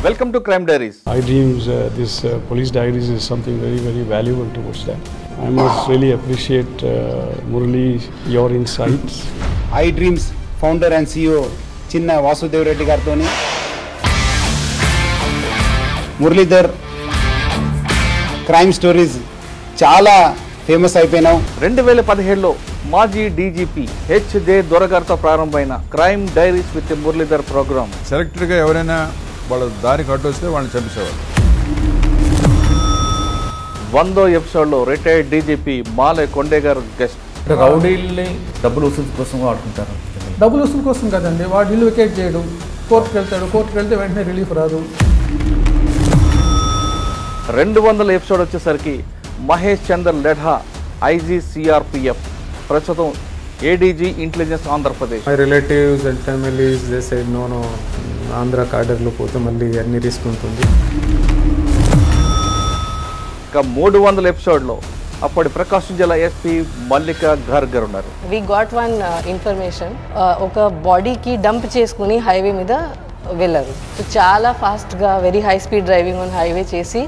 Welcome to Crime Diaries. iDreams, this police diaries is something very, very valuable towards that. I must really appreciate Murali, your insights. iDreams founder and CEO Chinna Vasudev Reddy Gartoni, Muralidhar crime stories చాలా famous అయిపోయినావు. 2017లో మాజీ DGP HJ దొరగారితో ప్రారంభమైన crime diaries with Muralidhar programme. సెలెక్టెడ్గా ఎవరైనా వాళ్ళ దారికి అడ్డొస్తే వాళ్ళని చంపేసేవాళ్ళు. 100వ ఎపిసోడ్లో రిటైర్డ్ డీజీపీ మాలే కొండే గారు గెస్ట్. రౌడీల్ని డబ్బులు వసూలు కోసం వాడుకుంటారు. డబ్బులు వసూలు కోసం కదండి, వాడు ఇల్లు వెకేట్ చేయడం, కోర్టుకు వెళ్తాడు, కోర్టుకు వెళ్తే వెంటనే రిలీఫ్ రాదు. 200వ ఎపిసోడ్ వచ్చేసరికి మహేష్ చందర్ లెఢా ఐజీ సిఆర్పిఎఫ్, ప్రస్తుతం ADG intelligence Andhra Pradesh. My relatives and families they said no Andhra కార్డర్లో పోతే మళ్ళీ అన్ని రిస్క్ ఉంటుంది. ఇక 300వ ఎపిసోడ్లో అప్పటి ప్రకాశం జిల్లా ఎస్పీ మల్లిక గార్గర్ ఉన్నారు. వి గాట్ వన్ ఇన్ఫర్మేషన్, ఒక బాడీకి డంప్ చేసుకుని హైవే మీద వెళ్ళారు. చాలా ఫాస్ట్గా very high speed driving on highway చేసి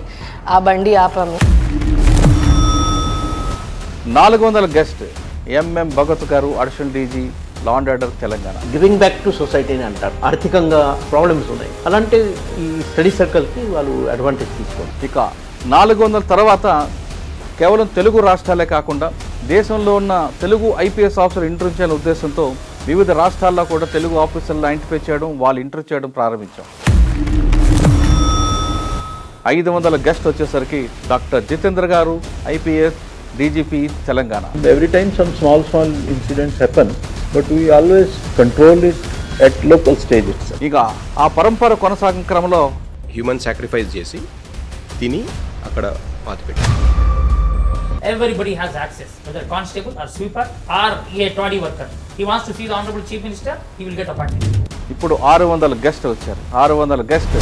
ఆ బండి ఆపాము. 400 గెస్ట్ ఎంఎం భగత్ గారు, additional DG law and order Telangana. Giving back to సొసైటీని అంటారు. ఆర్థికంగా ప్రాబ్లమ్స్ ఉన్నాయి, అలాంటి ఈ స్టడీ సర్కిల్కి వాళ్ళు అడ్వాంటేజ్ తీసుకోవాలి. ఇక 400 తర్వాత కేవలం తెలుగు రాష్ట్రాలే కాకుండా దేశంలో ఉన్న తెలుగు ఐపీఎస్ ఆఫీసర్ ఇంటర్వ్యూ చేయాలనే ఉద్దేశంతో వివిధ రాష్ట్రాల్లో కూడా తెలుగు ఆఫీసర్లు ఐడెంటిఫై చేయడం, వాళ్ళు ఇంటర్వ్యూ చేయడం ప్రారంభించాం. 500 గెస్ట్ వచ్చేసరికి డాక్టర్ జితేంద్ర గారు, IPS DGP Telangana. Every time some small incidents happen, but we always control it at local stage itself. ఇక ఆ పరంపర కొనసాగిన క్రమంలో హ్యూమన్ సాక్రిఫైస్ చేసి తిని అక్కడ పాతిపెట్టి. Everybody has access, whether constable or sweeper or a toddy worker. He wants to see the Honorable Chief Minister, he will get appointed. ఇప్పుడు 600 guest వచ్చారు. 600 గెస్ట్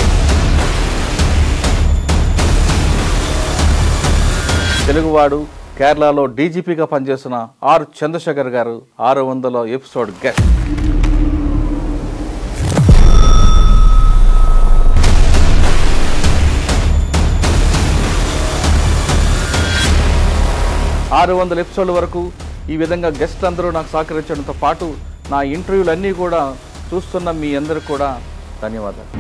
తెలుగువాడు, కేరళలో డీజీపీగా పనిచేస్తున్న ఆర్ చంద్రశేఖర్ గారు 600వ ఎపిసోడ్ గెస్ట్. ఆరు 600 ఎపిసోడ్ల వరకు ఈ విధంగా గెస్ట్ అందరూ నాకు సహకరించడంతో పాటు నా ఇంటర్వ్యూలు అన్నీ కూడా చూస్తున్న మీ అందరికి కూడా ధన్యవాదాలు.